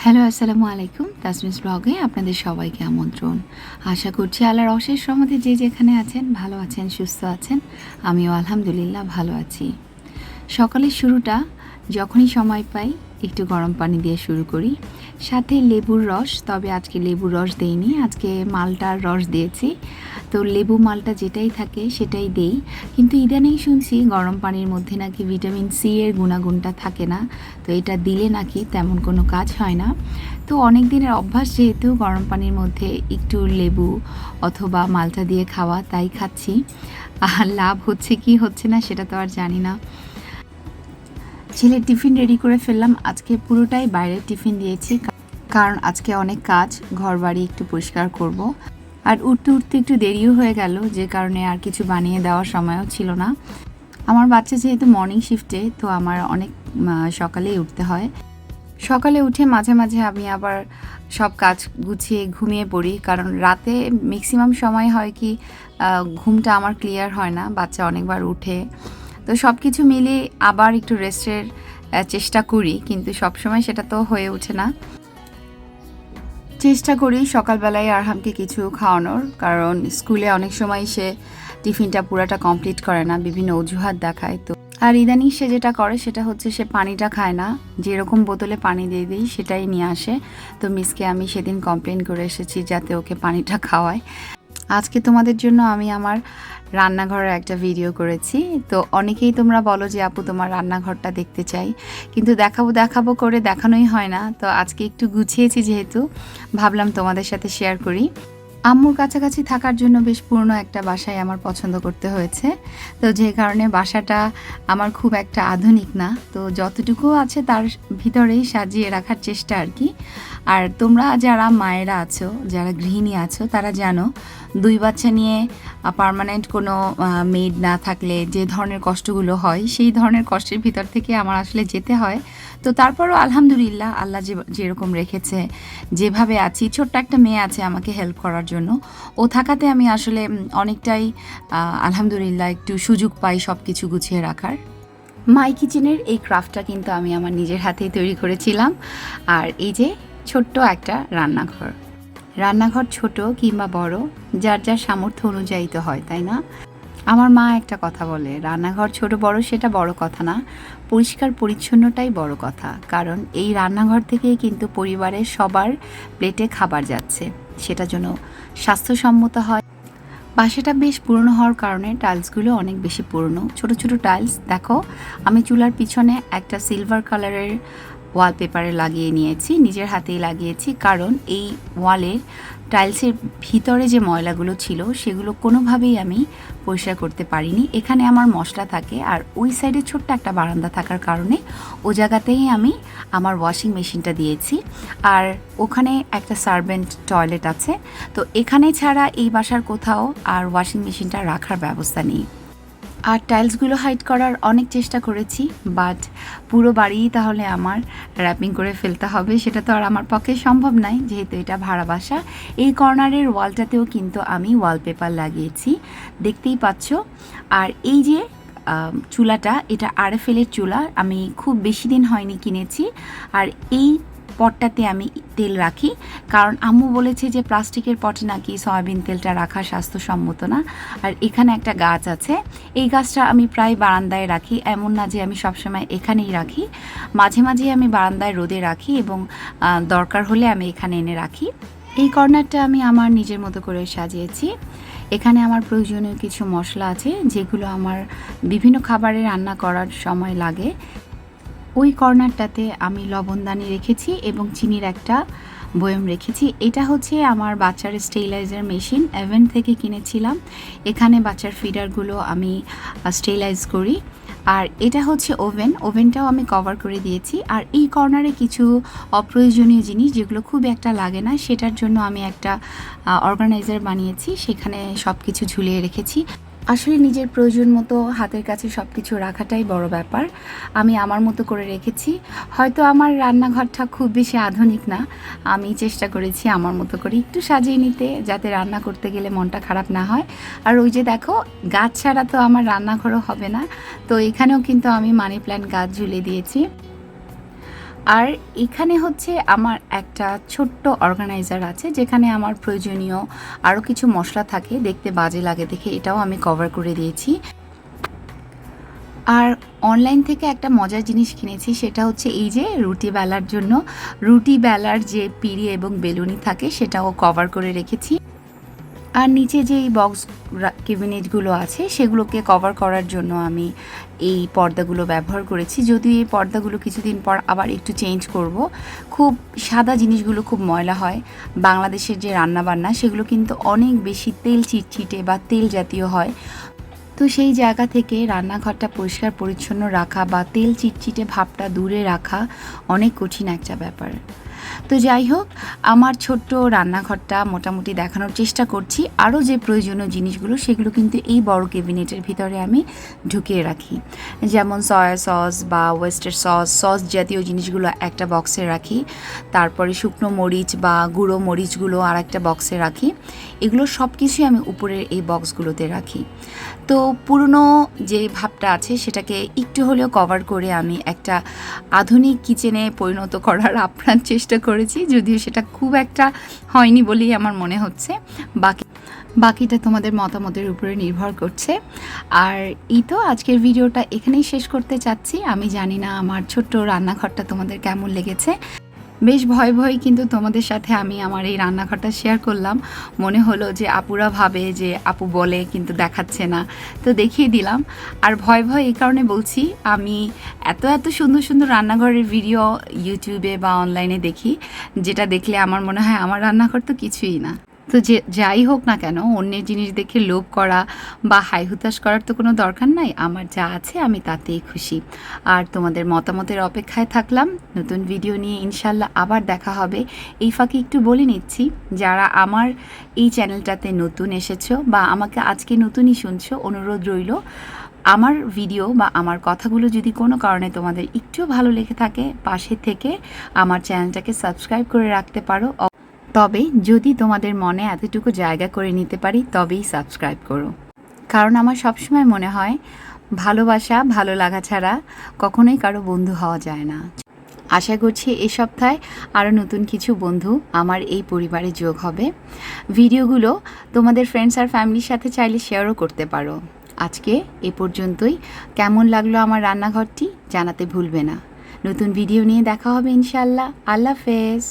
Hello, আসসালামু আলাইকুম। তাসমিস ব্লগে আপনাদের সবাইকে আমন্ত্রণ। আশা করছি আল্লাহর অশেষ রহমতে যে যেখানে আছেন ভালো আছেন, সুস্থ আছেন। আমিও আলহামদুলিল্লাহ ভালো আছি। সকালের শুরুটা যখনই সময় পাই একটু গরম পানি দিয়ে শুরু করি, সাথে লেবুর রস। তবে আজকে লেবুর রস দেইনি, আজকে মালটার রস দিয়েছি। তো লেবু মালটা যেটাই থাকে সেটাই দেই। কিন্তু ইদানিং শুনছি গরম পানির মধ্যে নাকি ভিটামিন সি এর গুণাগুণটা থাকে না, তো এটা দিলে নাকি তেমন কোনো কাজ হয় না। তো অনেক দিনের অভ্যাস যেহেতু গরম পানির মধ্যে একটু লেবু অথবা মালটা দিয়ে খাওয়া, তাই খাচ্ছি। আর লাভ হচ্ছে কি হচ্ছে না সেটা তো আর জানি না। ছেলের টিফিন রেডি করে ফেললাম। আজকে পুরোটাই বাইরের টিফিন দিয়েছি, কারণ আজকে অনেক কাজ, ঘর বাড়ি একটু পরিষ্কার করব। আর উঠতে উঠতে একটু দেরিও হয়ে গেল, যে কারণে আর কিছু বানিয়ে দেওয়ার সময়ও ছিল না। আমার বাচ্চা যেহেতু মর্নিং শিফটে, তো আমার অনেক সকালেই উঠতে হয়। সকালে উঠে মাঝে মাঝে আমি আবার সব কাজ গুছিয়ে ঘুমিয়ে পড়ি, কারণ রাতে ম্যাক্সিমাম সময় হয় কি ঘুমটা আমার ক্লিয়ার হয় না, বাচ্চা অনেকবার উঠে। তো সব কিছু মিলিয়ে আবার একটু রেস্টের চেষ্টা করি, কিন্তু সবসময় সেটা তো হয়ে ওঠে না। চেষ্টা করি সকালবেলায় আরহামকে কিছু খাওয়ানোর, কারণ স্কুলে অনেক সময় সে টিফিনটা পুরাটা কমপ্লিট করে না, বিভিন্ন অজুহাত দেখায়। তো আর ইদানিং সে যেটা করে সেটা হচ্ছে সে পানিটা খায় না, যেরকম বোতলে পানি দিয়ে দিই সেটাই নিয়ে আসে। তো মিসকে আমি সেদিন কমপ্লেন করে এসেছি যাতে ওকে পানিটা খাওয়ায়। আজকে তোমাদের জন্য আমি আমার রান্নাঘরের একটা ভিডিও করেছি। তো অনেকেই তোমরা বলো যে আপু তোমার রান্নাঘরটা দেখতে চাই, কিন্তু দেখাবো দেখাবো করে দেখানোই হয় না। তো আজকে একটু গুছিয়েছি যেহেতু, ভাবলাম তোমাদের সাথে শেয়ার করি। আম্মুর কাছাকাছি থাকার জন্য বেশ পুরনো একটা বাসায় আমার পছন্দ করতে হয়েছে। তো যে কারণে বাসাটা আমার খুব একটা আধুনিক না, তো যতটুকু আছে তার ভিতরেই সাজিয়ে রাখার চেষ্টা আর কি। আর তোমরা যারা মায়েরা আছো, যারা গৃহিণী আছো, তারা জানো 2 বাচ্চা নিয়ে পার্মানেন্ট কোনো মেড না থাকলে যে ধরনের কষ্টগুলো হয়, সেই ধরনের কষ্টের ভিতর থেকে আমার আসলে যেতে হয়। তো তারপরও আলহামদুলিল্লাহ, আল্লাহ যেরকম রেখেছে, যেভাবে আছি, ছোট্ট একটা মেয়ে আছে আমাকে হেল্প করার জন্য, ও থাকাতে আমি আসলে অনেকটাই আলহামদুলিল্লাহ একটু সুযোগ পাই সব কিছু গুছিয়ে রাখার। মাই কিচেনের এই ক্রাফটটা কিন্তু আমি আমার নিজের হাতেই তৈরি করেছিলাম। আর এই যে ছোট্ট একটা রান্নাঘর, রান্নাঘর ছোট কিংবা বড়, যার যার সামর্থ্য অনুযায়ী তো হয়, তাই না? আমার মা একটা কথা বলে, রান্নাঘর ছোট বড় সেটা বড় কথা না, পরিষ্কার পরিচ্ছন্নটাই বড় কথা। কারণ এই রান্নাঘর থেকেই কিন্তু পরিবারের সবার প্লেটে খাবার যাচ্ছে, সেটা যেন স্বাস্থ্যসম্মত হয়। বাসাটা বেশ পুরনো হওয়ার কারণে টাইলসগুলো অনেক বেশি পুরনো, ছোট ছোট টাইলস। দেখো, আমি চুলার পিছনে একটা সিলভার কালারের ওয়ালপেপারে লাগিয়ে নিয়েছি, নিজের হাতেই লাগিয়েছি, কারণ এই ওয়ালের টাইলসের ভিতরে যে ময়লাগুলো ছিল সেগুলো কোনোভাবেই আমি পরিষ্কার করতে পারিনি। এখানে আমার মশলা থাকে, আর ওই সাইডে ছোট্ট একটা বারান্দা থাকার কারণে ও জায়গাতেই আমি আমার ওয়াশিং মেশিনটা দিয়েছি। আর ওখানে একটা সার্ভেন্ট টয়লেট আছে। তো এখানে ছাড়া এই বাসার কোথাও আর ওয়াশিং মেশিনটা রাখার ব্যবস্থা নেই। আর টাইলসগুলো হাইড করার অনেক চেষ্টা করেছি, বাট পুরো বাড়িই তাহলে আমার র্যাপিং করে ফেলতে হবে, সেটা তো আর আমার পক্ষে সম্ভব নয়, যেহেতু এটা ভাড়া বাসা। এই কর্নারের ওয়ালটাতেও কিন্তু আমি ওয়ালপেপার লাগিয়েছি, দেখতেই পাচ্ছ। আর এই যে চুলাটা, এটা আরএফএলের চুলা, আমি খুব বেশি দিন হয়নি কিনেছি। আর এই পটটাতে আমি তেল রাখি, কারণ আম্মু বলেছে যে প্লাস্টিকের পটে নাকি সয়াবিন তেলটা রাখা স্বাস্থ্যসম্মত না। আর এখানে একটা গাছ আছে, এই গাছটা আমি প্রায় বারান্দায় রাখি, এমন না যে আমি সবসময় এখানেই রাখি, মাঝে মাঝে আমি বারান্দায় রোদে রাখি, এবং দরকার হলে আমি এখানে এনে রাখি। এই কর্নারটা আমি আমার নিজের মতো করে সাজিয়েছি। এখানে আমার প্রয়োজনীয় কিছু মশলা আছে যেগুলো আমার বিভিন্ন খাবারে রান্না করার সময় লাগে। ওই কর্নারটাতে আমি লবণদানি রেখেছি এবং চিনির একটা বয়ম রেখেছি। এটা হচ্ছে আমার বাচ্চার স্টেরিলাইজার মেশিন, অ্যাভেন থেকে কিনেছিলাম। এখানে বাচ্চার ফিডারগুলো আমি স্টেরিলাইজ করি। আর এটা হচ্ছে ওভেন, ওভেনটাও আমি কভার করে দিয়েছি। আর এই কর্নারে কিছু অপ্রয়োজনীয় জিনিস যেগুলো খুব একটা লাগে না, সেটার জন্য আমি একটা অর্গানাইজার বানিয়েছি, সেখানে সব কিছু ঝুলিয়ে রেখেছি। আসলে নিজের প্রয়োজন মতো হাতের কাছে সব কিছু রাখাটাই বড় ব্যাপার। আমি আমার মতো করে রেখেছি। হয়তো আমার রান্নাঘরটা খুব বেশি আধুনিক না, আমি চেষ্টা করেছি আমার মতো করে একটু সাজিয়ে নিতে, যাতে রান্না করতে গেলে মনটা খারাপ না হয়। আর ওই যে দেখো, গাছ ছাড়া তো আমার রান্নাঘরও হবে না, তো এখানেও কিন্তু আমি মানি প্ল্যান্ট গাছ ঝুলিয়ে দিয়েছি। আর এখানে হচ্ছে আমার একটা ছোট্ট অর্গানাইজার আছে, যেখানে আমার প্রয়োজনীয় আরও কিছু মশলা থাকে, দেখতে বাজে লাগে দেখে এটাও আমি কভার করে দিয়েছি। আর অনলাইন থেকে একটা মজার জিনিস কিনেছি, সেটা হচ্ছে এই যে রুটি বেলার জন্য রুটি বেলার যে পিঁড়ি এবং বেলুনি থাকে সেটাও কভার করে রেখেছি। আর নিচে যে এই বক্স ক্যাবিনেটগুলো আছে সেগুলোকে কভার করার জন্য আমি এই পর্দাগুলো ব্যবহার করেছি, যদিও এই পর্দাগুলো কিছুদিন পর আবার একটু চেঞ্জ করব। খুব সাদা জিনিসগুলো খুব ময়লা হয়। বাংলাদেশের যে রান্নাবান্না সেগুলো কিন্তু অনেক বেশি তেল চিটচিটে বা তেল জাতীয় হয়। তো সেই জায়গা থেকে রান্নাঘরটা পরিষ্কার পরিচ্ছন্ন রাখা বা তেল চিটচিটে ভাবটা দূরে রাখা অনেক কঠিন একটা ব্যাপার। তো যাই হোক, আমার ছোট্ট রান্নাঘরটা মোটামুটি দেখানোর চেষ্টা করছি। আরও যে প্রয়োজনীয় জিনিসগুলো সেগুলো কিন্তু এই বড় ক্যাবিনেটের ভিতরে আমি ঢুকিয়ে রাখি, যেমন সয়া সস বা ওয়েস্টার সস জাতীয় জিনিসগুলো একটা বক্সে রাখি, তারপরে শুকনো মরিচ বা গুঁড়ো মরিচগুলো আর একটা বক্সে রাখি। এগুলো সব কিছুই আমি উপরের এই বক্সগুলোতে রাখি। তো পুরনো যে ভাবটা আছে সেটাকে একটু হলেও কভার করে আমি একটা আধুনিক কিচেনে পরিণত করার আপ্রাণ চেষ্টা করেছি, যদিও সেটা খুব একটা হয়নি বলেই আমার মনে হচ্ছে। বাকিটা তোমাদের মতামতের উপরে নির্ভর করছে। আর এই তো আজকের ভিডিওটা এখানেই শেষ করতে চাচ্ছি। আমি জানি না আমার ছোট্ট রান্নাঘরটা তোমাদের কেমন লেগেছে। বেশ ভয় ভয় কিন্তু তোমাদের সাথে আমি আমার এই রান্নাঘরটা শেয়ার করলাম। মনে হলো যে আপুরা ভাবে যে আপু বলে কিন্তু দেখাচ্ছে না, তো দেখিয়ে দিলাম। আর ভয় ভয় এই কারণে বলছি, আমি এত এত সুন্দর সুন্দর রান্নাঘরের ভিডিও ইউটিউবে বা অনলাইনে দেখি, যেটা দেখলে আমার মনে হয় আমার রান্নাঘর তো কিছুই না। তো যে যাই হোক না কেন, অন্যের জিনিস দেখে লোভ করা বা হাই হুতাশ করার তো কোনো দরকার নাই। আমার যা আছে আমি তাতেই খুশি। আর তোমাদের মতামতের অপেক্ষায় থাকলাম। নতুন ভিডিও নিয়ে ইনশাল্লাহ আবার দেখা হবে। এই ফাঁকে একটু বলে নিচ্ছি, যারা আমার এই চ্যানেলটাতে নতুন এসেছো বা আমাকে আজকে নতুনই শুনছো, অনুরোধ রইল আমার ভিডিও বা আমার কথাগুলো যদি কোনো কারণে তোমাদের একটু ভালো লেগে থাকে, পাশে থেকে আমার চ্যানেলটাকে সাবস্ক্রাইব করে রাখতে পারো। তবে যদি তোমাদের মনে এতটুকু জায়গা করে নিতে পারি তবেই সাবস্ক্রাইব করো, কারণ আমার সবসময় মনে হয় ভালোবাসা ভালো লাগা ছাড়া কখনোই কারো বন্ধু হওয়া যায় না। আশা করছি এই সপ্তাহে আরও নতুন কিছু বন্ধু আমার এই পরিবারে যোগ হবে। ভিডিওগুলো তোমাদের ফ্রেন্ডস আর ফ্যামিলির সাথে চাইলে শেয়ারও করতে পারো। আজকে এ পর্যন্তই। কেমন লাগলো আমার রান্নাঘরটি জানাতে ভুলবে না। নতুন ভিডিও নিয়ে দেখা হবে ইনশাল্লাহ। আল্লাহ হাফেজ।